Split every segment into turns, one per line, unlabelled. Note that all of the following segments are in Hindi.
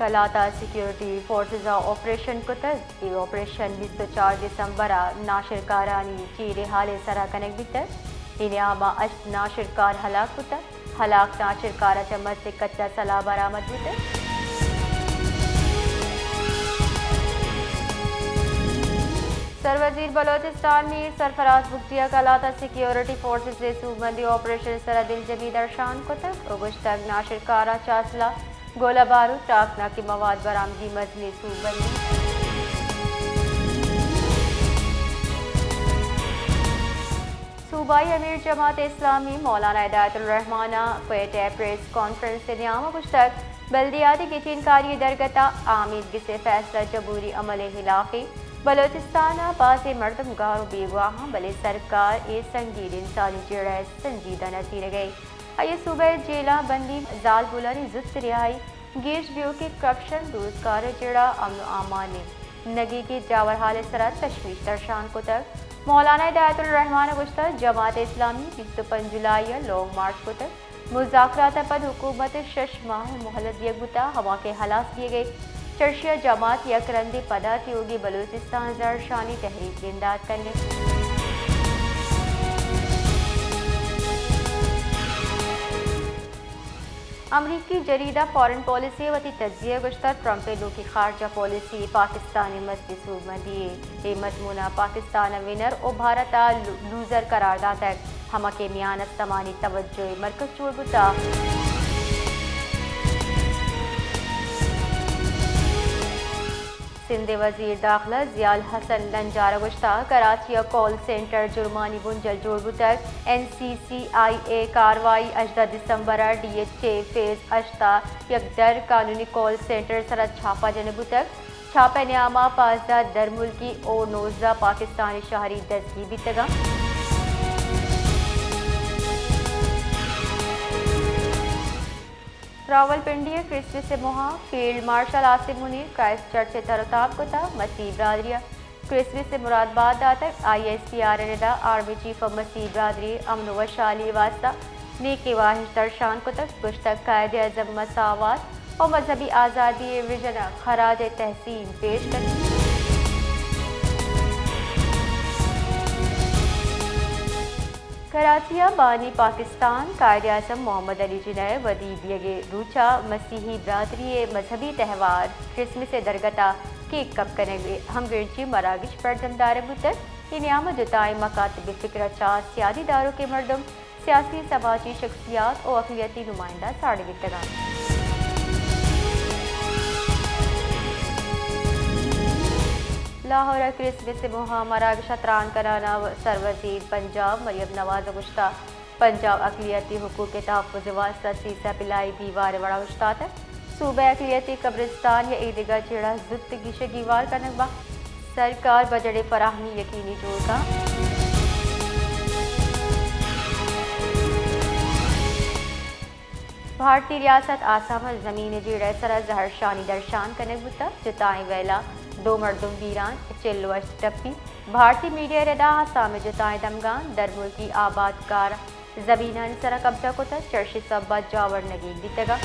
कलाता सिक्योरिटी फोर्सेस ऑपरेशन कुतर ये ऑपरेशन 24 दिसंबर नाशिरकारानी चीरे हाले सरा कनेक बितर इन्हें आमा अष्ट नाशिरकार हलाक कुतर हलाक नाशिरकारा चम्मच से कच्चा सला बरामद बितर सरवजीर बलोचिस्तान मीर सरफराज बुगटिया कलाता सिक्योरिटी फोर्सेस से सूबंदी ऑपरेशन सरा दिल जमी दर्शान कुतर अगस्त तक नाशिरकारा चासला गोला बारूद टाकना की मवाद बरामदी मजली सूबंदी सूबाई अमीर जमात इस्लामी मौलाना हिदायतुर रहमाना पेटे प्रेस कॉन्फ्रेंस से न्याम कुछ तक बल्दियाती किचनकारी दरगता आमिद गिसे फैसला जबूरी अमल हिलाफी बलोचिस्तान बासे मर्दम गारो बेगवाह बले सरकार ए संगीन इंसानी जड़ा संजीदा नसीर गई आइए सुबह जेला बंदी जाल बुलारी जुत रिहाई गेश ब्यू के करप्शन रोजगार जड़ा अमन आमान नगी की जावर हाल सरा तशवीश दर्शान को तक मौलाना हिदायतुर रहमान गुश्ता जमात इस्लामी 25 जुलाई लॉन्ग मार्च को तक मुज़ाकरात पर हुकूमत 6 माह मोहलत दिए गुता हवा के हलास दिए गए चर्चिया जमात यकरंदी पदार्थ योगी बलूचिस्तान जर शानी तहरीक की इमदाद करने अमरीकी जरीदा फॉरेन पॉलिसी वती तजिया गुश्तर ट्रंपेलो की खारजा पॉलिसी पाकिस्तानी मस्ती सूबंदी ए मजमूना पाकिस्तान विनर और भारत लूजर करार दाता हम के मियान तमानी तवज्जो मरकज चोर बुता सिंध वजीर दाखिला जियाल हसन लंजारा गुश्ता कराची कॉल सेंटर जुर्मानी बुंजल जोड़बुतक NCCIA कार्रवाई 18 दिसंबर DHA फेज अश्ता यकदर कानूनी कॉल सेंटर सरत छापा जनबुतक छापा न्यामा पासदा दरमुल्की और नोजा पाकिस्तानी शहरी दस्तगी बितगा रावलपिंडी क्रिस्टी से मोहा field marshal Asim Munir Christ church से तरताब कोता मसीह बरादरी क्रिस्टी से मुरादाबाद तक ISPR निदा आर्मी चीफ ऑफ मसीह बरादरी अमन वशाली वास्ता नेके वाहिश दर्शान को तक कुछ तक कायदे अजम मसावत और मजहबी आज़ादी विजन खराज तहसीन पेश कर कराचिया बानी पाकिस्तान कायदे आज़म मोहम्मद अली जिनाय वदीब यगे रूचा मसीही बरादरी मजहबी त्यौहार क्रिसमस दरगता केक कप कनेगे हम गिरची मरागिश पर जमदार बुतर इनाम जुताई मकातब फिक्र चा सियादीदारों के मर्दम सियासी समाजी शख्सियात और अक़लियती नुमाइंदा साढ़े बितगा लाहौर क्रिसमस से मुहामरा शतरान कराना सरवजीर पंजाब मरियम नवाज गुश्ता पंजाब अक़लियती हुकूक के तहफ़्फ़ुज़ वास्ता सीसा पिलाई दीवार बड़ा गुश्ता था सूबे अक़लियती कब्रिस्तान या ईदगाह जेड़ा जुत्तगी शगीवार का नकबा सरकार बजट फराहमी यकीनी जोड़गा भारतीय रियासत आसाम ज़मीन जेड़ा सरा जहर शानी दर्शान का नकबुता जुताई वेला दो मर्दुम वीरान चिल्लवश टप्पी भारतीय मीडिया रदा आसाम जुताई दमगान दरमुल की आबादकार जमीना सरा कब्जा को था चर्शी सब्बा जावर नगीन बितगा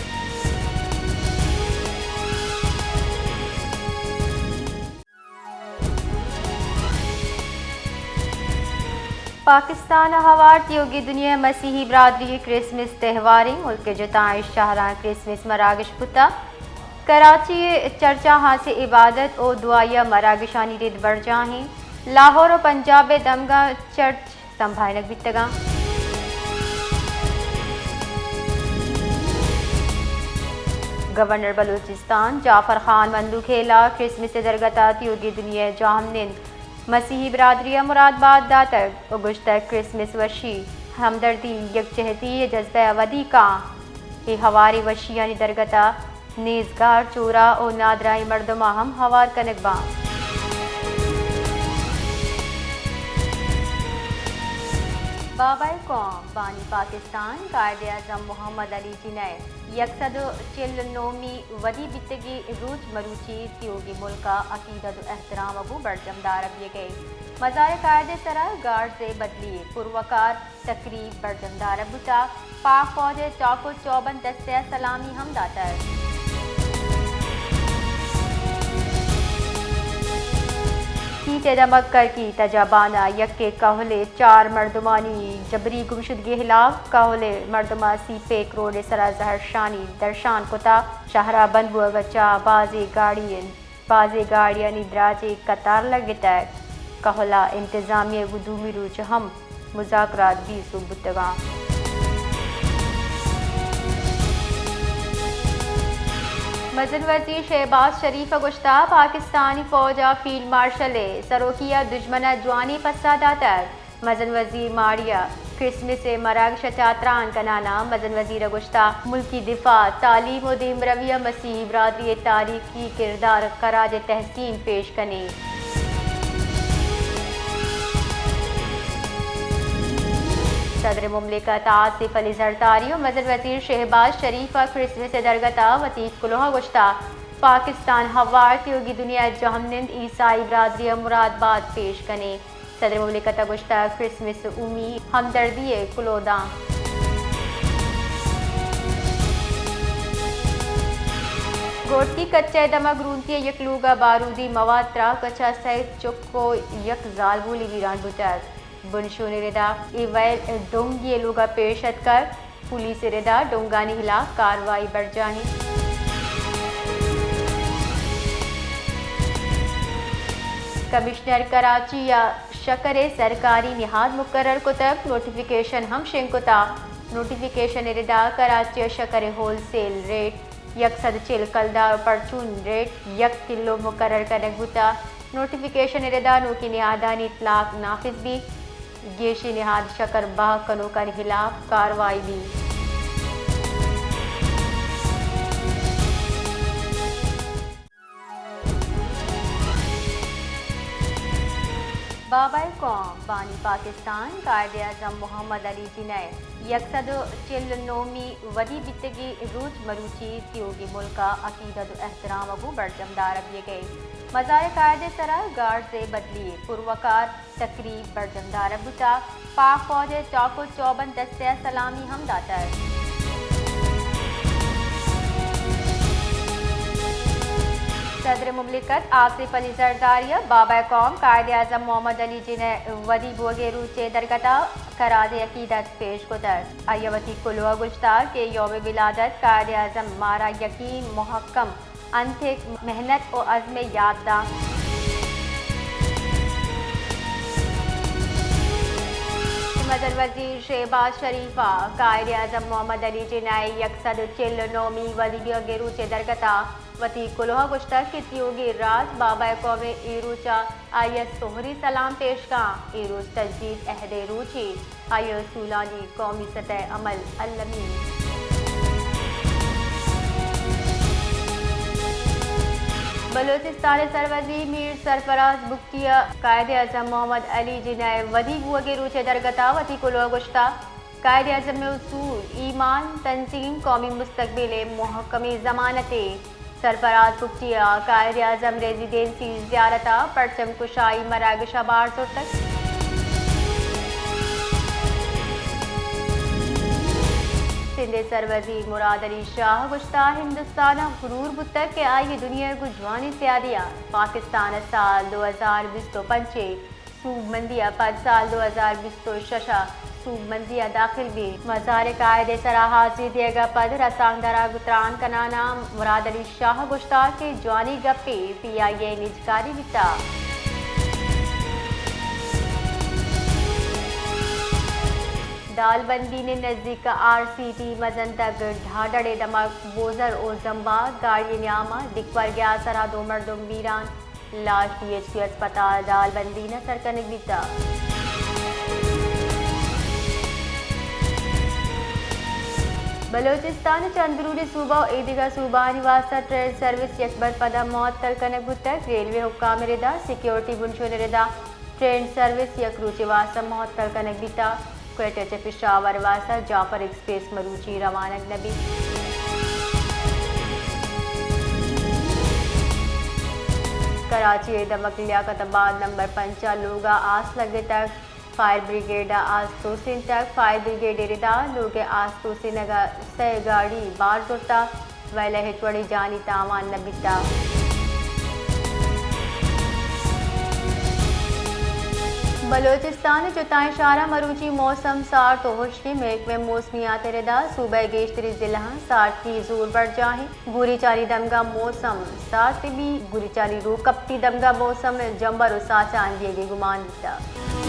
पाकिस्तान हवार योगी दुनिया मसीही बरादरी क्रिसमस त्यौहारी मुल्क के जुताई शाहरा क्रिसमस मरागिश पुता कराची चर्चा हासे इबादत और दुआया मरागिशानी रिद बढ़ जाहें लाहौर और पंजाब दमगा चर्च संभायनक बितगा गवर्नर बलूचिस्तान जाफर खान मंदूखेला क्रिसमस दरगता योगी दुनिया जामनिन मसीही बरादरी मुरादाबाद दातक गुश्तक क्रिसमस वशी हमदर्दी यकजहती जज्बा वदी का ये हवारी वशियानी दरगता नेजगार चोरा और नादराई मर्दमा हम हवार कनकबा बाबाई कौम बानी पाकिस्तान कायदे आज़म मोहम्मद अली जिनाय यकसद चिल्नोमी वदी बितगी रूज मरूची त्योगी मुल्का अकीदत एहतराम अबू बड़जमदार अब ये गए मज़ार कायदे सरा गार्ड से बदली पुरवकार तकरीब बड़जमदार अबूता पाक फौज चाको चौबन दस्ते सलामी हम दाता है। से दमक कर की तजाबाना यक्के कहले 4 मर्दमानी जबरी गुमशुदगी हिलाफ कहले मर्दमा सी पे करोड़ सरा जहर शानी दर्शान कुता शहरा बंद हुआ गचा बाजी गाड़ियां निद्राजे कतार लगे तक कहला इंतजामिया गुदूमी रूच हम मुज़ाकरात भी सुबुतगा मजन वजीर शहबाज शरीफ गुश्ता पाकिस्तानी फौजा फील्ड मार्शल सरोकिया दुश्मना जवानी पसादातर मजन वजीर मारिया क्रिसमस से मराग शचात्रान का नाना मजन वजीर गुश्ता मुल्की दिफा तालीम व दीम रविया मसीह बरादरी तारीखी किरदार कराज तहसीन पेश कने सदर मुमलिकत आसिफ अली जरदारी और मजर वजीर शहबाज शरीफ और क्रिसमस दरगता वतीफ कुलोहा गुश्ता पाकिस्तान हवार की होगी दुनिया जहमनिंद ईसाई बरादरी मुरादबाद पेश कने सदर मुमलिकत गुश्ता क्रिसमस उमी हमदर्दी कुलोदा गोट की कच्चे दमक रूंती यकलूगा बारूदी मवात्रा कच्चा सहित चुक्को यक जालबूली वीरान बुतर बुनशो निरेदा इवैल डोंगी लोगा पेशत कर पुलिस रेदा डोंगानी हिला कार्रवाई बढ़ जानी कमिश्नर कराची या शकरे सरकारी निहाद मुकर्रर कुतब नोटिफिकेशन हम शिंकुता नोटिफिकेशन रेदा कराची शकरे होलसेल रेट यकसद चिल कलदा परचून रेट यक किलो मुकर्रर कनगुता नोटिफिकेशन रेदा नो की निहादानी इतलाक नाफिज भी गेशी निहाद शकर बाह कनो का खिलाफ कार्रवाई भी बाबाई कौम बानी पाकिस्तान कायदे आज़म मोहम्मद अली जिनाए यकसद चिल्नोमी वदी बितगी रूज मरूची तियोगी मुल्का अकीदत एहतराम अबू बड़जमदार अब ये गई मज़ार कायदे सरा गार्ड से बदली पुरवकार तकरीब बड़जमदार अबूता पाक फौज चाको चौबन दस्ते सलामी हम दाता सदर मुमलिकत आसिफ अली जरदारिया बाबा कौम कायदे आज़म मोहम्मद अली जिन्हें वदी बोगेरू चे दरगता कराज अकीदत पेश कुतर अयवती कुलवा गुश्तार के योम विलादत कायदे आज़म मारा यकीन मुहक्कम अंतिक मेहनत और अज़्म याददा मदर वजीर शहबाज शरीफा कायदे आज़म मोहम्मद अली जिनाई यकसद चिल नोमी वदी बोगेरू चे दरगता वती कुलोहा गुश्ता की तियोगी राज बाबा कौम इरूचा आयत सोहरी सलाम पेश का इरूज तजदीद अहदे रूची आय सूलानी कौमी सतह अमल अलमी बलोचिस्तान सरवजी मीर सरफराज बुख्तिया कायदे आज़म मोहम्मद अली जिनाए वदी बुगे रूचे दरगता वती कुलोहा गुश्ता कायदे आज़म में उसूल ईमान तंजीम कौमी मुस्तकबिल मुहक्कमी ज़मानते सरफराज बुख्तिया कायदे आज़म रेजिडेंसी ज़ियारता परचम कुशाई मराग शबार तक सिंध सरवजी मुराद अली शाह गुश्ता हिंदुस्तान गुरूर बुतक के आई दुनिया को जवानी सियादिया पाकिस्तान साल 2020 तो पंचे सूब मंदिया पद साल 2020 तो शशा सूब मंदिया दाखिल भी मज़ार कायदे सरा हाजिर दिएगा पद रसांगदरा गुतरान का नाम मुराद अली शाह गुश्तार के जवानी गप्पे PIA निजकारी बिता दालबंदी ने नज़दीक RCT मजन तक ढाडड़े दमक बोजर और जम्बा गाड़ी न्यामा दिक्वर गया सरा दो मर्दुम वीरान लाश DHQ अस्पताल दालबंदी न सरकनिक बिता बलोचिस्तान चंदरूरी सूबा और ईदिगा सूबानी वास्ता ट्रेन सर्विस यकबर पदा मौत कनक तक रेलवे हुक्काम रिदा सिक्योरिटी बुनशो रिदा ट्रेन सर्विस यकरूची वास्ता मौत कनक बिता क्वेटा चे पेशावर वास्ता जाफर एक्सप्रेस मरूची रवानक नबी कराची दमक लियाकताबाद नंबर 5 लोगा आस लगे तक फायर ब्रिगेड आस्तोसिन तक फायर ब्रिगेड रिदा लोगे आस्तोसिन से गाड़ी बार जोता वैला हिटवड़ी जानी तावान नबिता बलोचिस्तान जुताएं शारा मरूजी मौसम सार तो हुश्की महकमे मौसमियात रदा सूबह गेश्तरी जिला साठ की जोर बढ़ जाए गुरी चारी दमगा मौसम साथ भी गुरी चारी रो कपटी दमगा मौसम जंबर साचा अंदिए गुमान दिता।